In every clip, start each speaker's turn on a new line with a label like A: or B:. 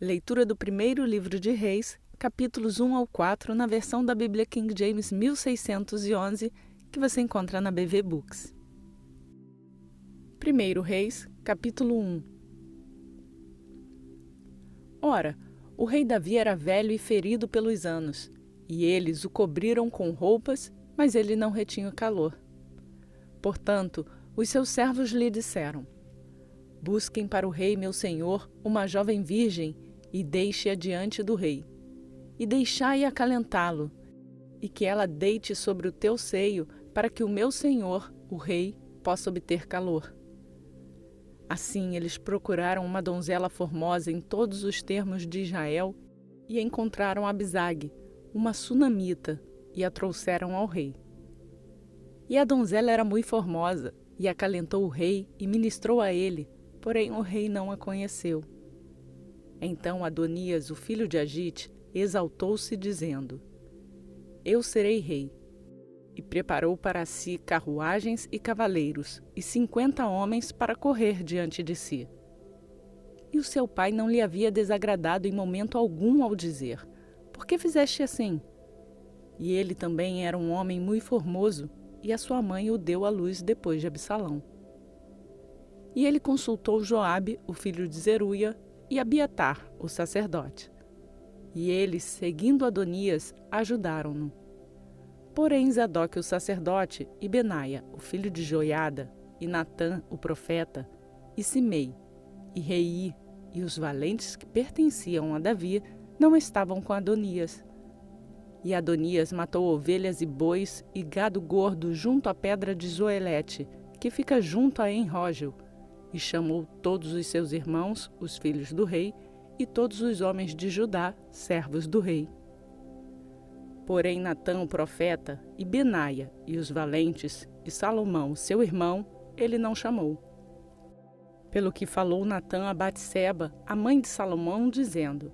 A: Leitura do primeiro livro de Reis, capítulos 1 ao 4, na versão da Bíblia King James 1611, que você encontra na BV Books. 1 Reis, capítulo 1. Ora, o rei Davi era velho e ferido pelos anos, e eles o cobriram com roupas, mas ele não retinha o calor. Portanto, os seus servos lhe disseram: Busquem para o rei meu senhor uma jovem virgem e deixe-a diante do rei. E deixai acalentá-lo, e que ela deite sobre o teu seio, para que o meu senhor, o rei, possa obter calor. Assim eles procuraram uma donzela formosa em todos os termos de Israel e encontraram Abisag, uma sunamita, e a trouxeram ao rei. E a donzela era muito formosa, e acalentou o rei e ministrou a ele, porém o rei não a conheceu. Então Adonias, o filho de Agite, exaltou-se, dizendo: Eu serei rei. E preparou para si carruagens e cavaleiros, e 50 homens para correr diante de si. E o seu pai não lhe havia desagradado em momento algum ao dizer: Por que fizeste assim? E ele também era um homem muito formoso, e a sua mãe o deu à luz depois de Absalão. E ele consultou Joabe, o filho de Zeruia, e Abiatar, o sacerdote. E eles, seguindo Adonias, ajudaram-no. Porém Zadoque, o sacerdote, e Benaia, o filho de Joiada, e Natã, o profeta, e Simei, e Rei, e os valentes que pertenciam a Davi, não estavam com Adonias. E Adonias matou ovelhas e bois e gado gordo junto à pedra de Zoelete, que fica junto a Enrógel, e chamou todos os seus irmãos, os filhos do rei, e todos os homens de Judá, servos do rei. Porém Natã, o profeta, e Benaia, e os valentes, e Salomão, seu irmão, ele não chamou. Pelo que falou Natã a Batseba, a mãe de Salomão, dizendo: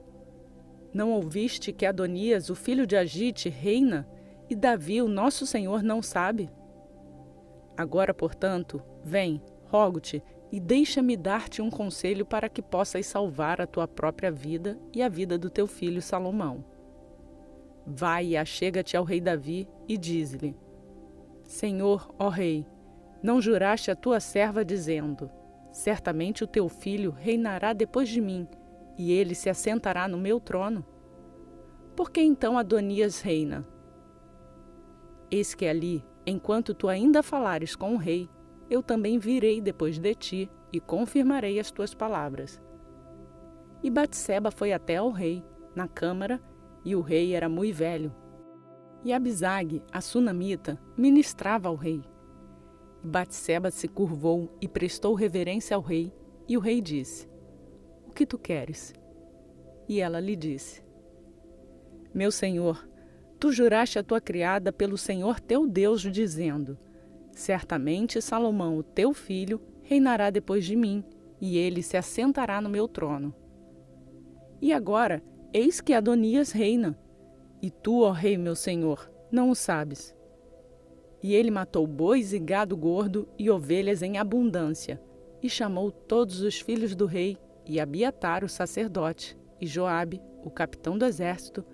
A: Não ouviste que Adonias, o filho de Agite, reina, e Davi, o nosso senhor, não sabe? Agora, portanto, vem, rogo-te, e deixa-me dar-te um conselho para que possas salvar a tua própria vida e a vida do teu filho Salomão. Vai e achega-te ao rei Davi e diz-lhe: Senhor, ó rei, não juraste a tua serva dizendo: Certamente o teu filho reinará depois de mim, e ele se assentará no meu trono? Por que então Adonias reina? Eis que ali, enquanto tu ainda falares com o rei, eu também virei depois de ti e confirmarei as tuas palavras. E Batseba foi até ao rei, na câmara, e o rei era muito velho. E Abisag, a sunamita, ministrava ao rei. E Batseba se curvou e prestou reverência ao rei, e o rei disse: O que tu queres? E ela lhe disse: Meu senhor, tu juraste a tua criada pelo Senhor teu Deus, dizendo: Certamente Salomão, o teu filho, reinará depois de mim, e ele se assentará no meu trono. E agora, eis que Adonias reina, e tu, ó rei meu senhor, não o sabes. E ele matou bois e gado gordo e ovelhas em abundância, e chamou todos os filhos do rei, e Abiatar, o sacerdote, e Joabe, o capitão do exército,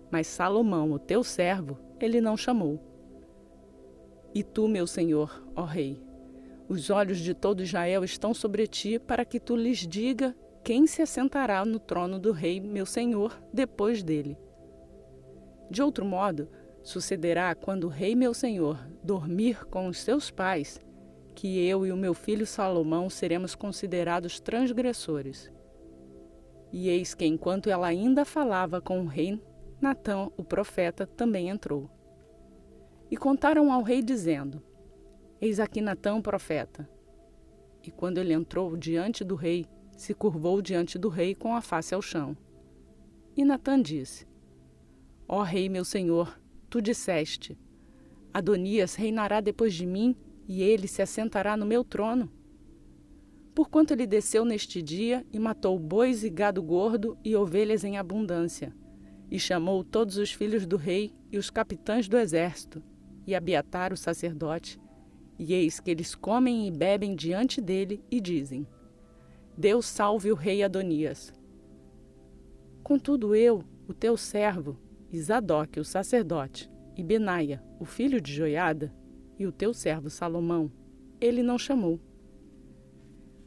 A: mas Salomão, o teu servo, ele não chamou. E tu, meu senhor, ó rei, os olhos de todo Israel estão sobre ti, para que tu lhes diga quem se assentará no trono do rei, meu senhor, depois dele. De outro modo, sucederá quando o rei, meu senhor, dormir com os seus pais, que eu e o meu filho Salomão seremos considerados transgressores. E eis que, enquanto ela ainda falava com o rei, Natã, o profeta, também entrou. E contaram ao rei, dizendo: Eis aqui Natã, o profeta. E quando ele entrou diante do rei, se curvou diante do rei com a face ao chão. E Natã disse: Ó rei, meu senhor, tu disseste: Adonias reinará depois de mim, e ele se assentará no meu trono. Porquanto ele desceu neste dia e matou bois e gado gordo e ovelhas em abundância, e chamou todos os filhos do rei e os capitães do exército, e Abiatar, o sacerdote, e eis que eles comem e bebem diante dele e dizem: Deus salve o rei Adonias. Contudo eu, o teu servo, e Zadok, o sacerdote, e Benaia, o filho de Joiada, e o teu servo Salomão, ele não chamou.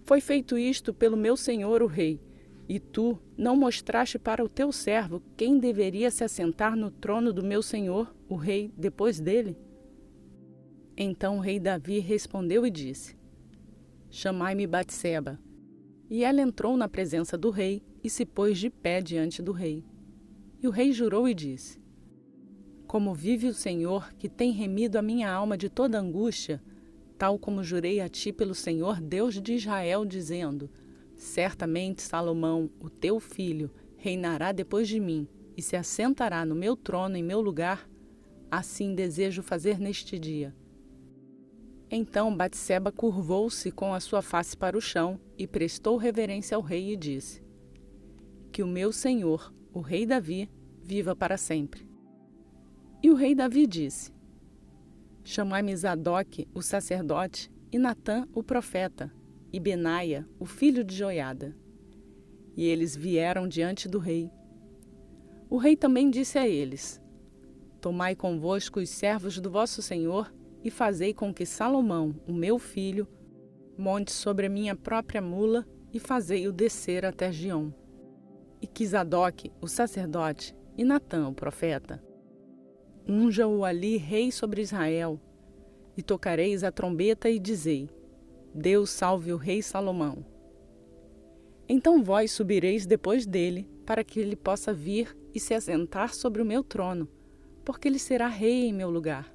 A: Foi feito isto pelo meu senhor o rei, e tu não mostraste para o teu servo quem deveria se assentar no trono do meu senhor, o rei, depois dele? Então o rei Davi respondeu e disse: Chamai-me Batseba. E ela entrou na presença do rei e se pôs de pé diante do rei. E o rei jurou e disse: Como vive o Senhor, que tem remido a minha alma de toda angústia, tal como jurei a ti pelo Senhor, Deus de Israel, dizendo: Certamente Salomão, o teu filho, reinará depois de mim e se assentará no meu trono em meu lugar, assim desejo fazer neste dia. Então Batseba curvou-se com a sua face para o chão e prestou reverência ao rei e disse: Que o meu senhor, o rei Davi, viva para sempre. E o rei Davi disse: Chamai-me Zadok, o sacerdote, e Natã, o profeta, e Benaia, o filho de Joiada. E eles vieram diante do rei. O rei também disse a eles: Tomai convosco os servos do vosso senhor e fazei com que Salomão, o meu filho, monte sobre a minha própria mula e fazei-o descer até Giom. E que Zadok, o sacerdote, e Natã, o profeta, unja-o ali rei sobre Israel, e tocareis a trombeta e dizei: Deus salve o rei Salomão. Então vós subireis depois dele, para que ele possa vir e se assentar sobre o meu trono, porque ele será rei em meu lugar.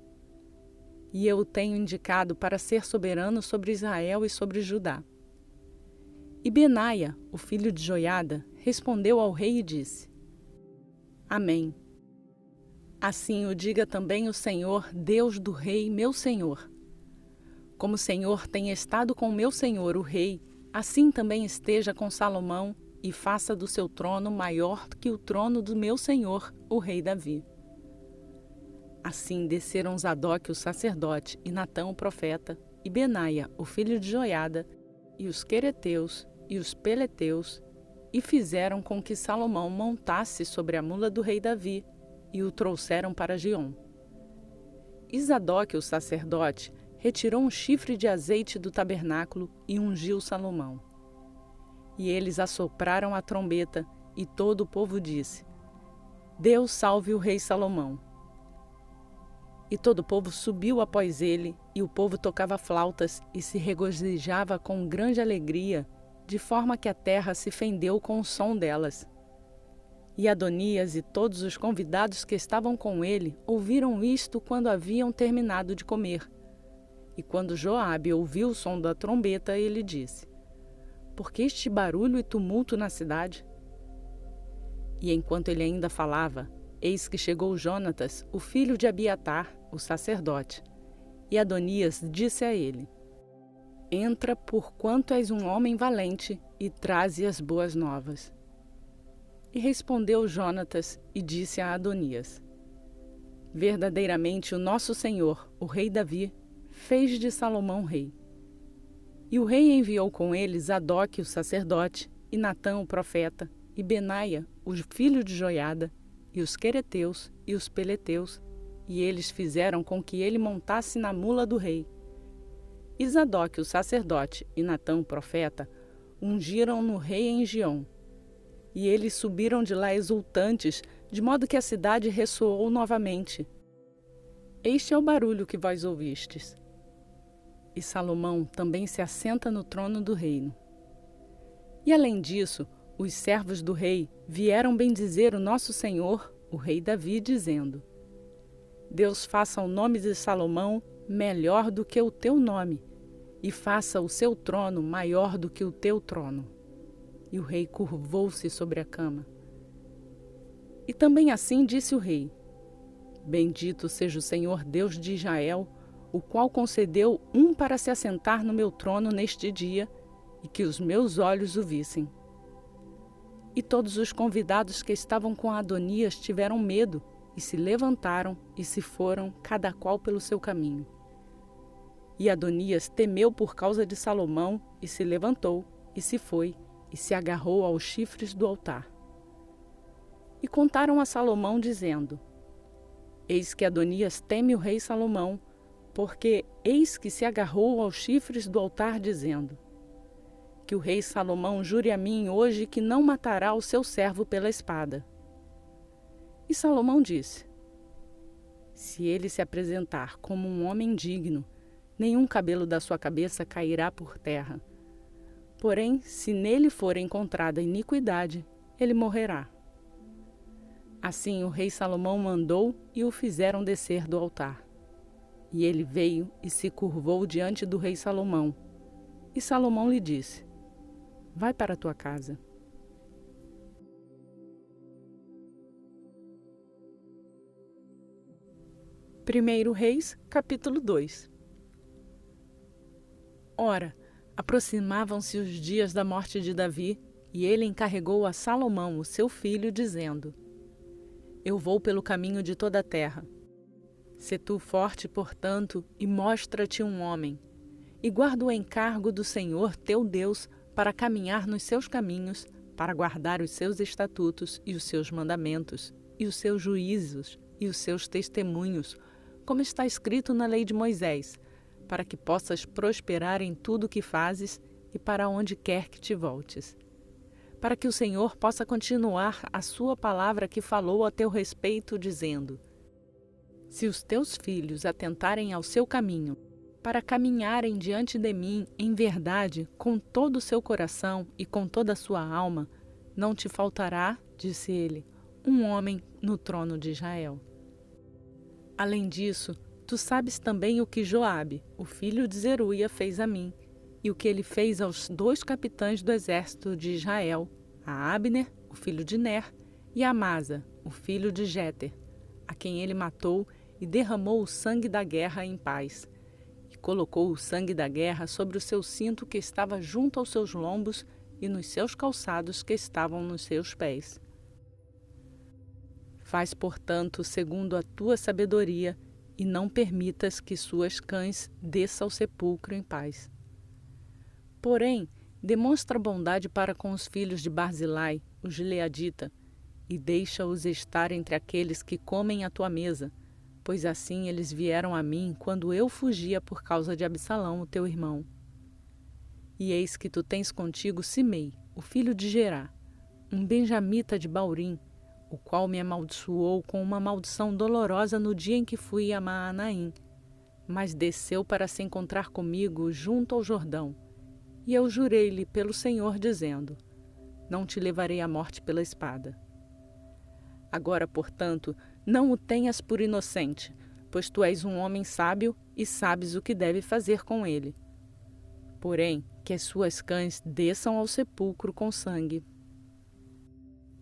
A: E eu o tenho indicado para ser soberano sobre Israel e sobre Judá. E Benaia, o filho de Joiada, respondeu ao rei e disse: Amém. Assim o diga também o Senhor, Deus do rei, meu senhor. Como o Senhor tem estado com meu senhor, o rei, assim também esteja com Salomão e faça do seu trono maior que o trono do meu senhor, o rei Davi. Assim desceram Zadok, o sacerdote, e Natã, o profeta, e Benaia, o filho de Joiada, e os quereteus e os peleteus, e fizeram com que Salomão montasse sobre a mula do rei Davi, e o trouxeram para Giom. E Zadok, o sacerdote, retirou um chifre de azeite do tabernáculo e ungiu Salomão. E eles assopraram a trombeta, e todo o povo disse: Deus salve o rei Salomão. E todo o povo subiu após ele, e o povo tocava flautas e se regozijava com grande alegria, de forma que a terra se fendeu com o som delas. E Adonias e todos os convidados que estavam com ele ouviram isto quando haviam terminado de comer. E quando Joabe ouviu o som da trombeta, ele disse: Por que este barulho e tumulto na cidade? E enquanto ele ainda falava, eis que chegou Jonatas, o filho de Abiatar, o sacerdote. E Adonias disse a ele: Entra, porquanto és um homem valente, e traze as boas novas. E respondeu Jonatas e disse a Adonias: Verdadeiramente o nosso senhor, o rei Davi, fez de Salomão rei. E o rei enviou com ele Zadok, o sacerdote, e Natã, o profeta, e Benaia, o filho de Joiada, e os quereteus e os peleteus, e eles fizeram com que ele montasse na mula do rei. E Zadok, o sacerdote, e Natã, o profeta, ungiram no rei em Giom. E eles subiram de lá exultantes, de modo que a cidade ressoou novamente. Este é o barulho que vós ouvistes. E Salomão também se assenta no trono do reino. E além disso, os servos do rei vieram bendizer o nosso senhor, o rei Davi, dizendo: Deus faça o nome de Salomão melhor do que o teu nome, e faça o seu trono maior do que o teu trono. E o rei curvou-se sobre a cama. E também assim disse o rei: Bendito seja o Senhor Deus de Israel, o qual concedeu um para se assentar no meu trono neste dia, e que os meus olhos o vissem. E todos os convidados que estavam com Adonias tiveram medo, e se levantaram e se foram, cada qual pelo seu caminho. E Adonias temeu por causa de Salomão, e se levantou, e se foi, e se agarrou aos chifres do altar. E contaram a Salomão, dizendo: Eis que Adonias teme o rei Salomão, porque eis que se agarrou aos chifres do altar, dizendo: Que o rei Salomão jure a mim hoje que não matará o seu servo pela espada. E Salomão disse: Se ele se apresentar como um homem digno, nenhum cabelo da sua cabeça cairá por terra. Porém, se nele for encontrada iniquidade, ele morrerá. Assim o rei Salomão mandou e o fizeram descer do altar. E ele veio e se curvou diante do rei Salomão. E Salomão lhe disse: Vai para a tua casa. Primeiro Reis, capítulo 2. Ora, aproximavam-se os dias da morte de Davi, e ele encarregou a Salomão, o seu filho, dizendo: Eu vou pelo caminho de toda a terra. Sê tu forte, portanto, e mostra-te um homem, e guarda o encargo do Senhor teu Deus para caminhar nos seus caminhos, para guardar os seus estatutos e os seus mandamentos, e os seus juízos e os seus testemunhos, como está escrito na lei de Moisés, para que possas prosperar em tudo o que fazes e para onde quer que te voltes. Para que o Senhor possa continuar a sua palavra que falou a teu respeito, dizendo: Se os teus filhos atentarem ao seu caminho, para caminharem diante de mim em verdade, com todo o seu coração e com toda a sua alma, não te faltará, disse ele, um homem no trono de Israel. Além disso, tu sabes também o que Joabe, o filho de Zeruia, fez a mim, e o que ele fez aos 2 capitães do exército de Israel, a Abner, o filho de Ner, e a Amasa, o filho de Jeter, a quem ele matou e derramou o sangue da guerra em paz, e colocou o sangue da guerra sobre o seu cinto que estava junto aos seus lombos e nos seus calçados que estavam nos seus pés. Faz, portanto, segundo a tua sabedoria, e não permitas que suas cães desçam ao sepulcro em paz. Porém, demonstra bondade para com os filhos de Barzilai, o gileadita, e deixa-os estar entre aqueles que comem à tua mesa, pois assim eles vieram a mim quando eu fugia por causa de Absalão, o teu irmão. E eis que tu tens contigo Simei, o filho de Gerá, um benjamita de Baurim, o qual me amaldiçoou com uma maldição dolorosa no dia em que fui a Maanaim, mas desceu para se encontrar comigo junto ao Jordão. E eu jurei-lhe pelo Senhor, dizendo: Não te levarei à morte pela espada. Agora, portanto, não o tenhas por inocente, pois tu és um homem sábio e sabes o que deve fazer com ele. Porém, que as suas cães desçam ao sepulcro com sangue.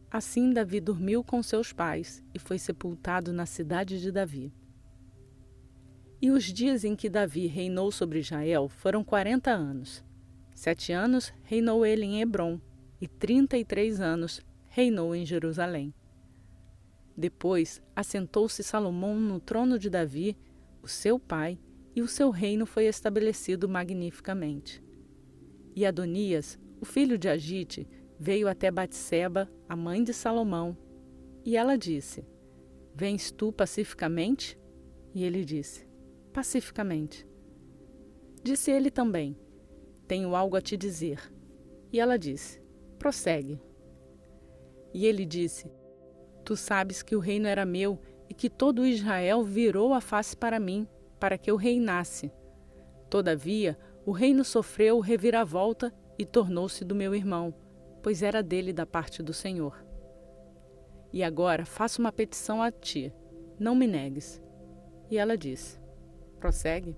A: Assim Davi dormiu com seus pais e foi sepultado na cidade de Davi. E os dias em que Davi reinou sobre Israel foram 40 anos. 7 anos reinou ele em Hebrom, e 33 anos reinou em Jerusalém. Depois assentou-se Salomão no trono de Davi, o seu pai, e o seu reino foi estabelecido magnificamente. E Adonias, o filho de Agite, veio até Batseba, a mãe de Salomão, e ela disse: Vens tu pacificamente? E ele disse: Pacificamente. Disse ele também: Tenho algo a te dizer. E ela disse: Prossegue. E ele disse: Tu sabes que o reino era meu e que todo Israel virou a face para mim, para que eu reinasse. Todavia, o reino sofreu reviravolta e tornou-se do meu irmão, pois era dele da parte do Senhor. E agora faço uma petição a ti, não me negues. E ela disse: Prossegue.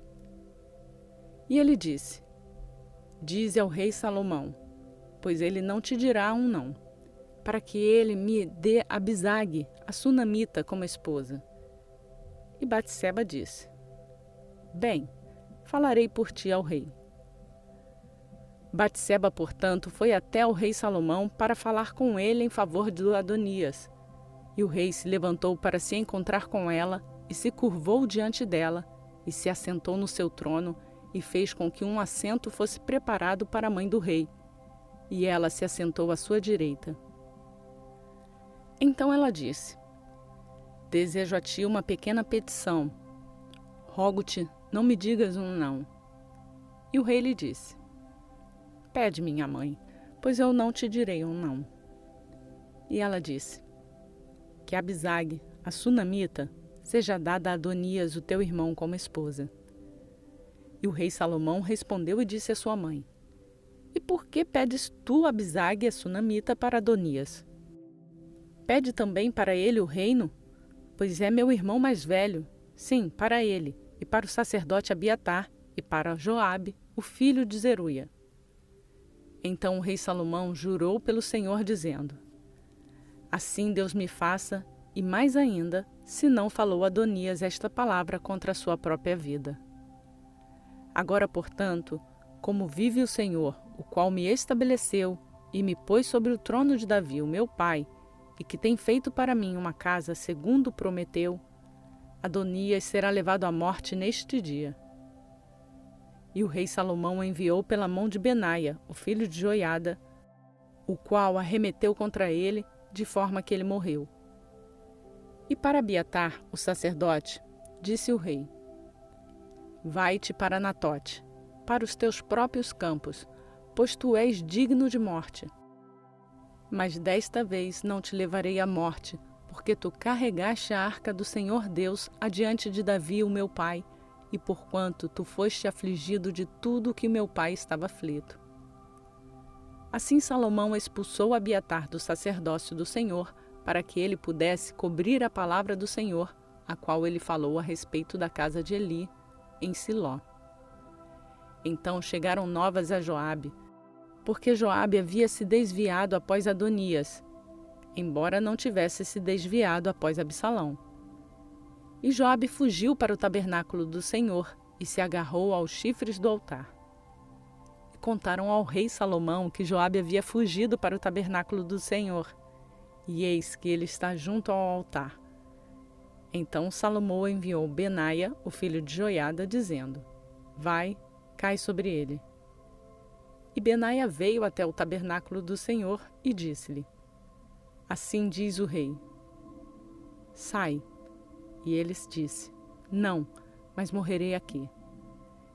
A: E ele disse: Dize ao rei Salomão, pois ele não te dirá um não, para que ele me dê Abisag, a sunamita, como esposa. E Batseba disse: Bem, falarei por ti ao rei. Batseba, portanto, foi até o rei Salomão para falar com ele em favor de Adonias. E o rei se levantou para se encontrar com ela, e se curvou diante dela, e se assentou no seu trono, e fez com que um assento fosse preparado para a mãe do rei. E ela se assentou à sua direita. Então ela disse: desejo a ti uma pequena petição. Rogo-te, não me digas um não. E o rei lhe disse: pede, minha mãe, pois eu não te direi um não. E ela disse: que Abisag, a sunamita, seja dada a Adonias, o teu irmão, como esposa. E o rei Salomão respondeu e disse à sua mãe: e por que pedes tu, Abisag, a sunamita, para Adonias? Pede também para ele o reino, pois é meu irmão mais velho. Sim, para ele, e para o sacerdote Abiatar, e para Joabe, o filho de Zeruia. Então o rei Salomão jurou pelo Senhor, dizendo: assim Deus me faça, e mais ainda, se não falou Adonias esta palavra contra a sua própria vida. Agora, portanto, como vive o Senhor, o qual me estabeleceu e me pôs sobre o trono de Davi, o meu pai, e que tem feito para mim uma casa segundo prometeu, Adonias será levado à morte neste dia. E o rei Salomão enviou pela mão de Benaia, o filho de Joiada, o qual arremeteu contra ele, de forma que ele morreu. E para Abiatar, o sacerdote, disse o rei: vai-te para Anatote, para os teus próprios campos, pois tu és digno de morte. Mas desta vez não te levarei à morte, porque tu carregaste a arca do Senhor Deus adiante de Davi, o meu pai, e porquanto tu foste afligido de tudo que meu pai estava aflito. Assim Salomão expulsou Abiatar do sacerdócio do Senhor, para que ele pudesse cobrir a palavra do Senhor, a qual ele falou a respeito da casa de Eli, em Siló. Então chegaram novas a Joabe, porque Joabe havia se desviado após Adonias, embora não tivesse se desviado após Absalão. E Joabe fugiu para o tabernáculo do Senhor e se agarrou aos chifres do altar. E contaram ao rei Salomão que Joabe havia fugido para o tabernáculo do Senhor, e eis que ele está junto ao altar. Então Salomão enviou Benaia, o filho de Joiada, dizendo: vai, cai sobre ele. E Benaia veio até o tabernáculo do Senhor e disse-lhe: assim diz o rei: sai. E ele disse: não, mas morrerei aqui.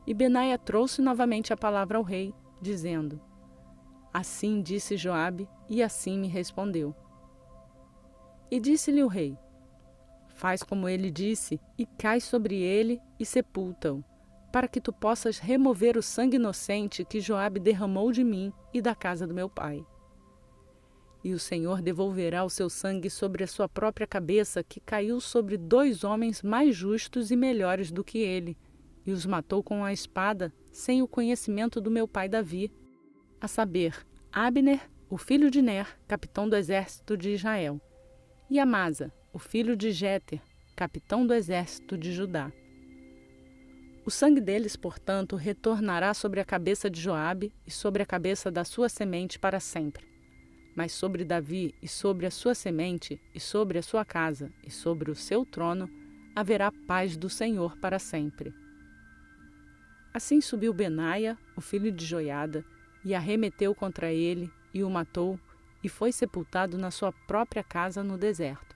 A: E Benaia trouxe novamente a palavra ao rei, dizendo: assim disse Joabe, e assim me respondeu. E disse-lhe o rei: faz como ele disse, e cai sobre ele e sepulta-o, para que tu possas remover o sangue inocente que Joabe derramou de mim e da casa do meu pai. E o Senhor devolverá o seu sangue sobre a sua própria cabeça, que caiu sobre 2 homens mais justos e melhores do que ele, e os matou com a espada, sem o conhecimento do meu pai Davi, a saber, Abner, o filho de Ner, capitão do exército de Israel, e Amasa, o filho de Jéter, capitão do exército de Judá. O sangue deles, portanto, retornará sobre a cabeça de Joabe e sobre a cabeça da sua semente para sempre. Mas sobre Davi e sobre a sua semente, e sobre a sua casa, e sobre o seu trono, haverá paz do Senhor para sempre. Assim subiu Benaia, o filho de Joiada, e arremeteu contra ele, e o matou, e foi sepultado na sua própria casa no deserto.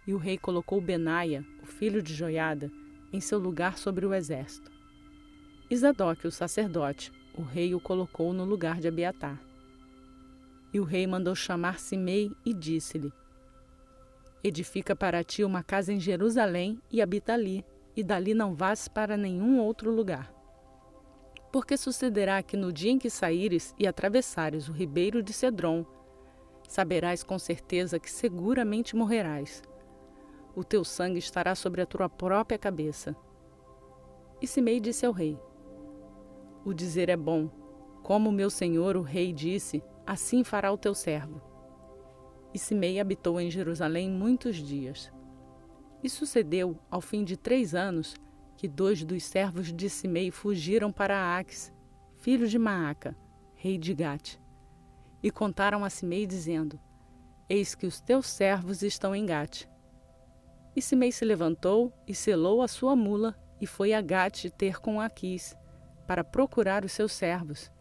A: E o rei colocou Benaia, o filho de Joiada, em seu lugar sobre o exército. E Zadoque, o sacerdote, o rei o colocou no lugar de Abiatar. E o rei mandou chamar Simei e disse-lhe: edifica para ti uma casa em Jerusalém e habita ali, e dali não vás para nenhum outro lugar. Porque sucederá que no dia em que saíres e atravessares o ribeiro de Cedrom, saberás com certeza que seguramente morrerás. O teu sangue estará sobre a tua própria cabeça. E Simei disse ao rei: o dizer é bom, como meu senhor o rei disse, assim fará o teu servo. E Simei habitou em Jerusalém muitos dias. E sucedeu, ao fim de 3 anos, que 2 dos servos de Simei fugiram para Aques, filho de Maaca, rei de Gate, e contaram a Simei, dizendo: eis que os teus servos estão em Gate. E Simei se levantou e selou a sua mula, e foi a Gate ter com Aquis, para procurar os seus servos.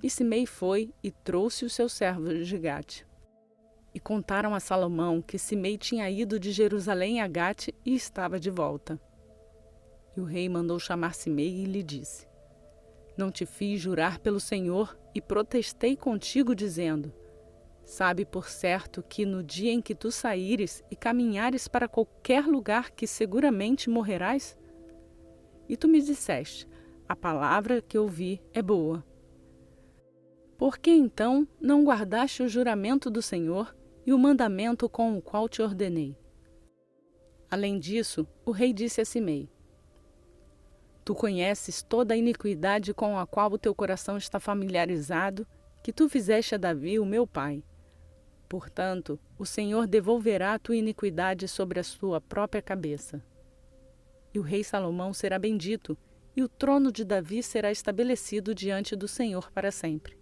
A: E Simei foi e trouxe os seus servos de Gate. E contaram a Salomão que Simei tinha ido de Jerusalém a Gate e estava de volta. E o rei mandou chamar Simei e lhe disse: Não te fiz jurar pelo Senhor e protestei contigo dizendo: Sabe por certo que no dia em que tu saíres e caminhares para qualquer lugar que seguramente morrerás? E tu me disseste: A palavra que ouvi é boa. Por que então não guardaste o juramento do Senhor e o mandamento com o qual te ordenei? Além disso, o rei disse a Simei: Tu conheces toda a iniquidade com a qual o teu coração está familiarizado, que tu fizeste a Davi, o meu pai. Portanto, o Senhor devolverá a tua iniquidade sobre a sua própria cabeça. E o rei Salomão será bendito, e o trono de Davi será estabelecido diante do Senhor para sempre.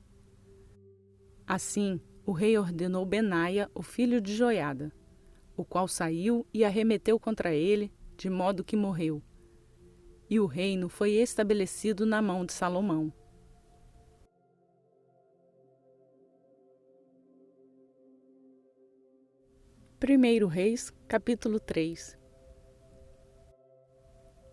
A: Assim, o rei ordenou Benaia, o filho de Joiada, o qual saiu e arremeteu contra ele, de modo que morreu. E o reino foi estabelecido na mão de Salomão. Primeiro Reis, capítulo 3.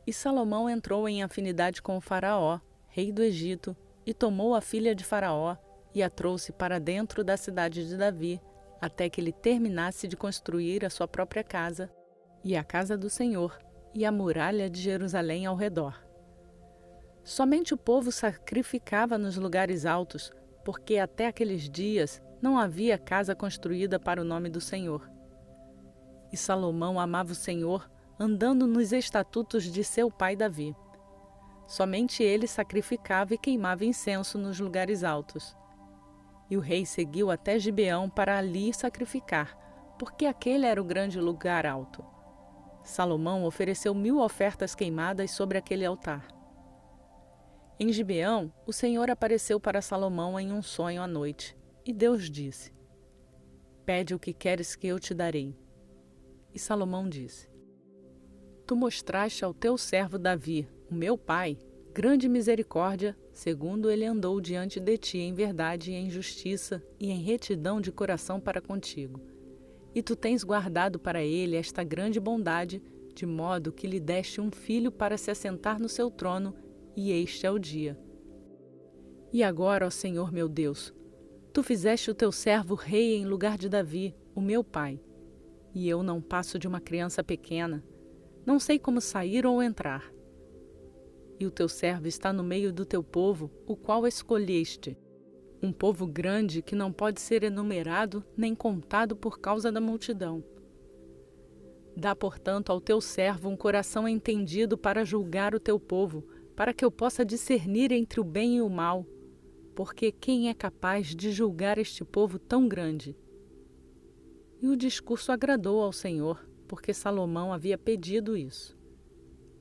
A: E Salomão entrou em afinidade com o faraó, rei do Egito, e tomou a filha de Faraó e a trouxe para dentro da cidade de Davi, até que ele terminasse de construir a sua própria casa, e a casa do Senhor, e a muralha de Jerusalém ao redor. Somente o povo sacrificava nos lugares altos, porque até aqueles dias não havia casa construída para o nome do Senhor. E Salomão amava o Senhor, andando nos estatutos de seu pai Davi. Somente ele sacrificava e queimava incenso nos lugares altos. E o rei seguiu até Gibeão para ali sacrificar, porque aquele era o grande lugar alto. Salomão ofereceu 1000 ofertas queimadas sobre aquele altar. Em Gibeão, o Senhor apareceu para Salomão em um sonho à noite, e Deus disse: Pede o que queres que eu te darei. E Salomão disse: Tu mostraste ao teu servo Davi, o meu pai, grande misericórdia, segundo ele andou diante de ti em verdade e em justiça e em retidão de coração para contigo. E tu tens guardado para ele esta grande bondade, de modo que lhe deste um filho para se assentar no seu trono, e este é o dia. E agora, ó Senhor meu Deus, tu fizeste o teu servo rei em lugar de Davi, o meu pai. E eu não passo de uma criança pequena, não sei como sair ou entrar. E o teu servo está no meio do teu povo, o qual escolheste, um povo grande que não pode ser enumerado nem contado por causa da multidão. Dá, portanto, ao teu servo um coração entendido para julgar o teu povo, para que eu possa discernir entre o bem e o mal, porque quem é capaz de julgar este povo tão grande? E o discurso agradou ao Senhor, porque Salomão havia pedido isso.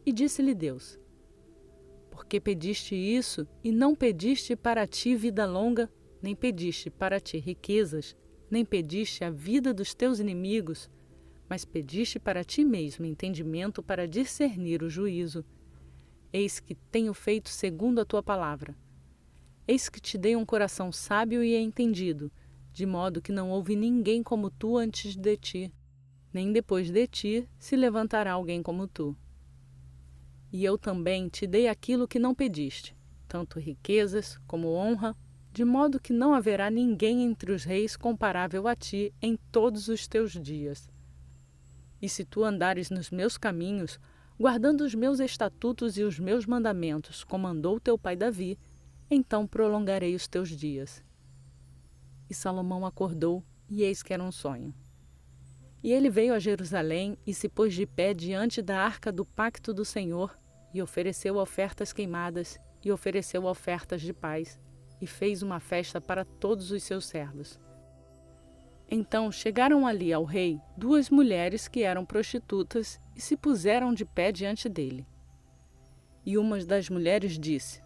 A: E disse-lhe Deus: Porque pediste isso e não pediste para ti vida longa, nem pediste para ti riquezas, nem pediste a vida dos teus inimigos, mas pediste para ti mesmo entendimento para discernir o juízo. Eis que tenho feito segundo a tua palavra. Eis que te dei um coração sábio e entendido, de modo que não houve ninguém como tu antes de ti, nem depois de ti se levantará alguém como tu. E eu também te dei aquilo que não pediste, tanto riquezas como honra, de modo que não haverá ninguém entre os reis comparável a ti em todos os teus dias. E se tu andares nos meus caminhos, guardando os meus estatutos e os meus mandamentos, como andou teu pai Davi, então prolongarei os teus dias. E Salomão acordou, e eis que era um sonho. E ele veio a Jerusalém e se pôs de pé diante da arca do pacto do Senhor, e ofereceu ofertas queimadas, e ofereceu ofertas de paz, e fez uma festa para todos os seus servos. Então chegaram ali ao rei 2 mulheres que eram prostitutas e se puseram de pé diante dele. E uma das mulheres disse: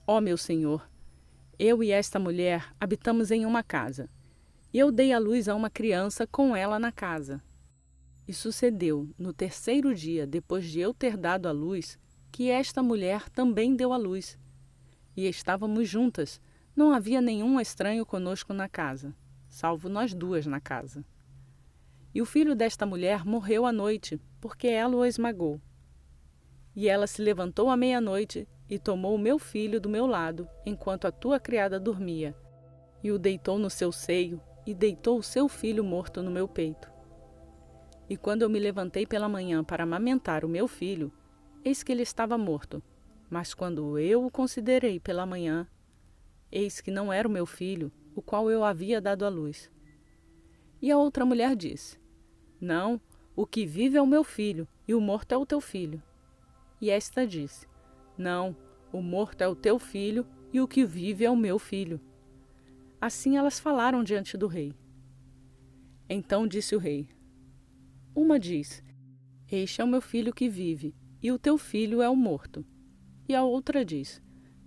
A: Ó meu senhor, eu e esta mulher habitamos em uma casa, e eu dei à luz a uma criança com ela na casa. E sucedeu, no 3º dia, depois de eu ter dado à luz, que esta mulher também deu à luz. E estávamos juntas, não havia nenhum estranho conosco na casa, salvo nós duas na casa. E o filho desta mulher morreu à noite, porque ela o esmagou. E ela se levantou à meia-noite e tomou o meu filho do meu lado, enquanto a tua criada dormia, e o deitou no seu seio, e deitou o seu filho morto no meu peito. E quando eu me levantei pela manhã para amamentar o meu filho, eis que ele estava morto. Mas quando eu o considerei pela manhã, eis que não era o meu filho, o qual eu havia dado à luz. E a outra mulher disse: Não, o que vive é o meu filho, e o morto é o teu filho. E esta disse: Não, o morto é o teu filho, e o que vive é o meu filho. Assim elas falaram diante do rei. Então disse o rei: Uma diz: Este é o meu filho que vive, e o teu filho é o morto. E a outra diz: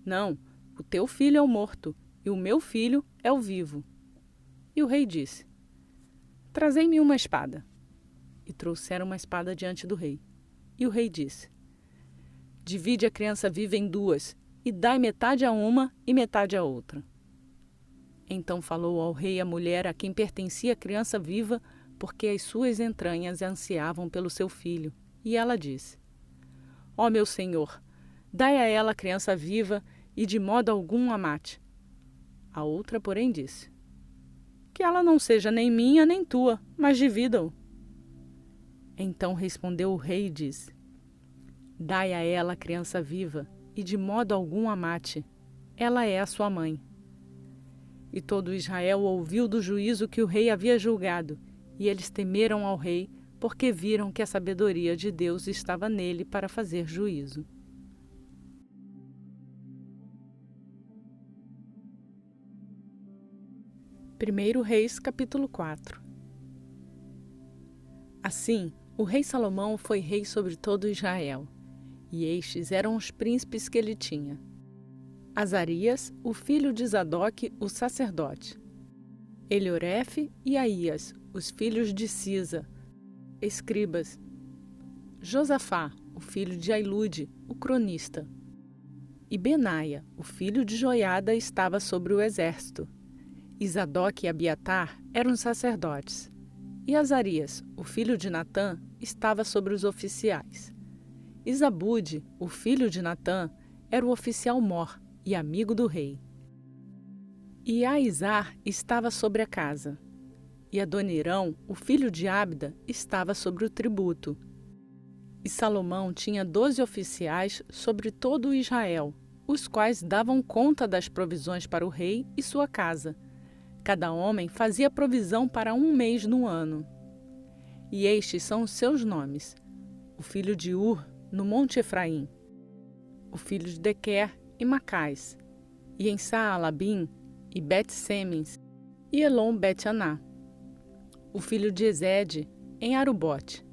A: Não, o teu filho é o morto, e o meu filho é o vivo. E o rei disse: Trazei-me uma espada. E trouxeram uma espada diante do rei. E o rei disse: Divide a criança viva em duas, e dai metade a uma e metade a outra. Então falou ao rei a mulher a quem pertencia a criança viva, porque as suas entranhas ansiavam pelo seu filho. E ela disse: Ó meu senhor, dai a ela a criança viva, e de modo algum a mate. A outra, porém, disse: Que ela não seja nem minha nem tua, mas dividam. Então respondeu o rei e disse: Dai a ela a criança viva, e de modo algum a mate. Ela é a sua mãe. E todo Israel ouviu do juízo que o rei havia julgado, e eles temeram ao rei, porque viram que a sabedoria de Deus estava nele para fazer juízo. Primeiro Reis, capítulo 4. Assim, o rei Salomão foi rei sobre todo Israel, e estes eram os príncipes que ele tinha: Azarias, o filho de Zadoque, o sacerdote; Eliorefe e Aías, os filhos de Cisa, escribas; Josafá, o filho de Ailude, o cronista; e Benaia, o filho de Joiada, estava sobre o exército. E Zadoque e Abiatar eram sacerdotes. E Azarias, o filho de Natã, estava sobre os oficiais. E Zabude, o filho de Natã, era o oficial mor e amigo do rei. E Aizar estava sobre a casa. E Adonirão, o filho de Abda, estava sobre o tributo. E Salomão tinha 12 oficiais sobre todo o Israel, os quais davam conta das provisões para o rei e sua casa. Cada homem fazia provisão para 1 mês no ano. E estes são os seus nomes: o filho de Ur, no monte Efraim; o filho de Dequer e Macais; e em Saalabim, e Bet-Semens, e Elon-Bet-Aná; o filho de Ezede, em Arubote.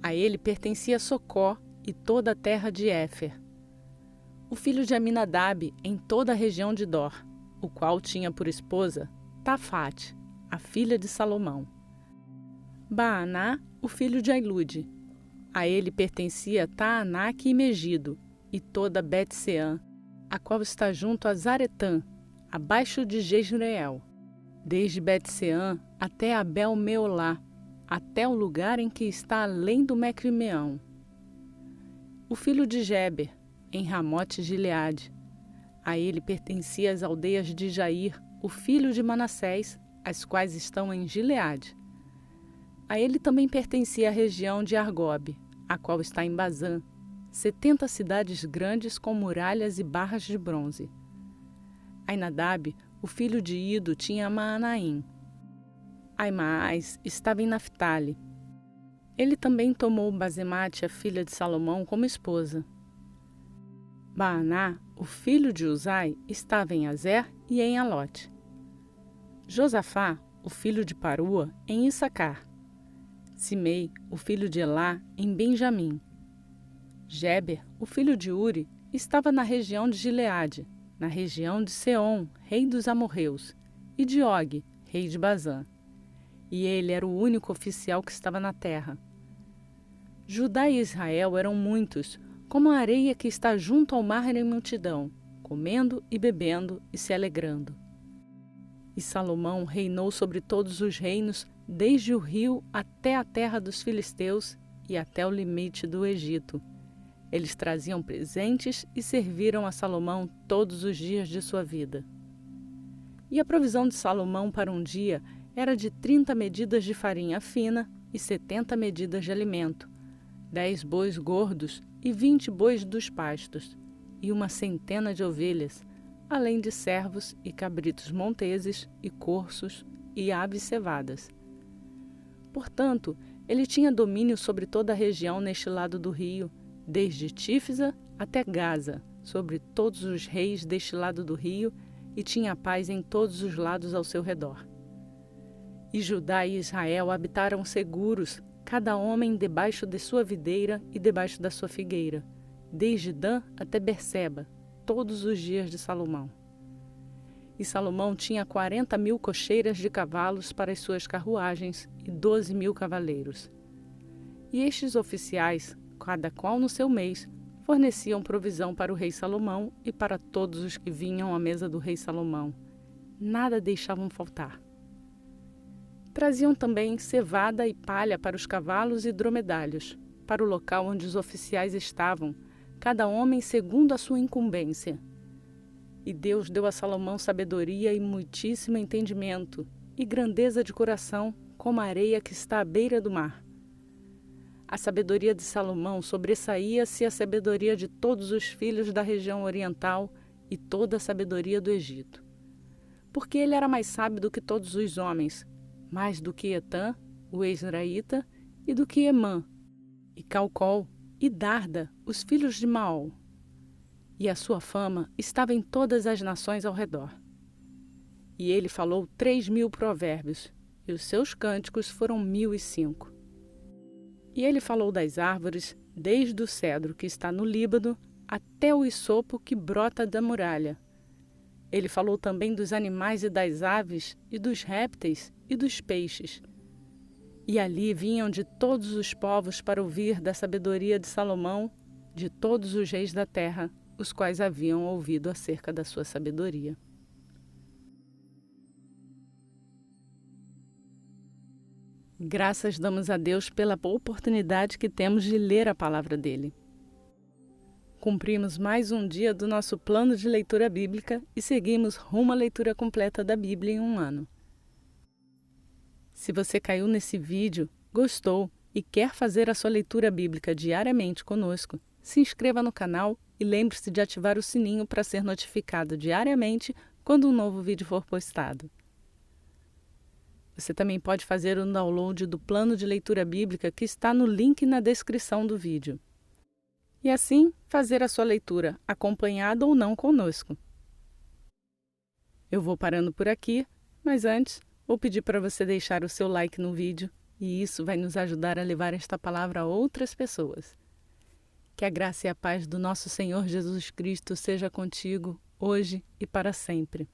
A: A ele pertencia Socó e toda a terra de Éfer; o filho de Aminadab, em toda a região de Dor, o qual tinha por esposa Tafate, a filha de Salomão; Baaná, o filho de Ailude. A ele pertencia Taanaque e Megido, e toda Bet-Seã, a qual está junto a Zaretã, abaixo de Jezreel, desde Bet-Seã até Abel-Meolá, até o lugar em que está além do Mecrimeão. O filho de Geber, em Ramote-Gileade. A ele pertencia as aldeias de Jair, o filho de Manassés, as quais estão em Gileade. A ele também pertencia a região de Argobe, a qual está em Bazã, 70 cidades grandes com muralhas e barras de bronze. Ainadab, o filho de Ido, tinha Maanaim. Aimaas estava em Naphtali. Ele também tomou Bazemate, a filha de Salomão, como esposa. Baaná, o filho de Uzai, estava em Azer e em Alote. Josafá, o filho de Parua, em Issacar. Simei, o filho de Elá, em Benjamim. Geber, o filho de Uri, estava na região de Gileade, na região de Seom, rei dos amorreus, e de Og, rei de Bazã. E ele era o único oficial que estava na terra. Judá e Israel eram muitos, como a areia que está junto ao mar em multidão, comendo e bebendo e se alegrando. E Salomão reinou sobre todos os reinos, desde o rio até a terra dos filisteus e até o limite do Egito. Eles traziam presentes e serviram a Salomão todos os dias de sua vida. E a provisão de Salomão para um dia era de 30 medidas de farinha fina e 70 medidas de alimento, 10 bois gordos e 20 bois dos pastos, e uma centena de ovelhas, além de servos e cabritos monteses e corços e aves cevadas. Portanto, ele tinha domínio sobre toda a região neste lado do rio, desde Tífisa até Gaza, sobre todos os reis deste lado do rio, e tinha paz em todos os lados ao seu redor. E Judá e Israel habitaram seguros, cada homem debaixo de sua videira e debaixo da sua figueira, desde Dan até Berseba, todos os dias de Salomão. E Salomão tinha 40.000 cocheiras de cavalos para as suas carruagens e 12.000 cavaleiros. E estes oficiais, cada qual no seu mês, forneciam provisão para o rei Salomão e para todos os que vinham à mesa do rei Salomão. Nada deixavam faltar. Traziam também cevada e palha para os cavalos e dromedários, para o local onde os oficiais estavam, cada homem segundo a sua incumbência. E Deus deu a Salomão sabedoria e muitíssimo entendimento, e grandeza de coração, como a areia que está à beira do mar. A sabedoria de Salomão sobressaía-se à sabedoria de todos os filhos da região oriental e toda a sabedoria do Egito. Porque ele era mais sábio do que todos os homens, mais do que Etã, o ex-Israelita, e do que Emã, e Calcol, e Darda, os filhos de Maol. E a sua fama estava em todas as nações ao redor. E ele falou 3.000 provérbios, e os seus cânticos foram 1.005. E ele falou das árvores, desde o cedro que está no Líbano, até o hisopo que brota da muralha. Ele falou também dos animais e das aves, e dos répteis e dos peixes. E ali vinham de todos os povos para ouvir da sabedoria de Salomão, de todos os reis da terra, os quais haviam ouvido acerca da sua sabedoria. Graças damos a Deus pela oportunidade que temos de ler a palavra dele. Cumprimos mais um dia do nosso plano de leitura bíblica e seguimos rumo à leitura completa da Bíblia em um ano. Se você caiu nesse vídeo, gostou e quer fazer a sua leitura bíblica diariamente conosco, se inscreva no canal e lembre-se de ativar o sininho para ser notificado diariamente quando um novo vídeo for postado. Você também pode fazer o download do plano de leitura bíblica que está no link na descrição do vídeo. E assim, fazer a sua leitura, acompanhada ou não conosco. Eu vou parando por aqui, mas antes, vou pedir para você deixar o seu like no vídeo, e isso vai nos ajudar a levar esta palavra a outras pessoas. Que a graça e a paz do nosso Senhor Jesus Cristo seja contigo, hoje e para sempre.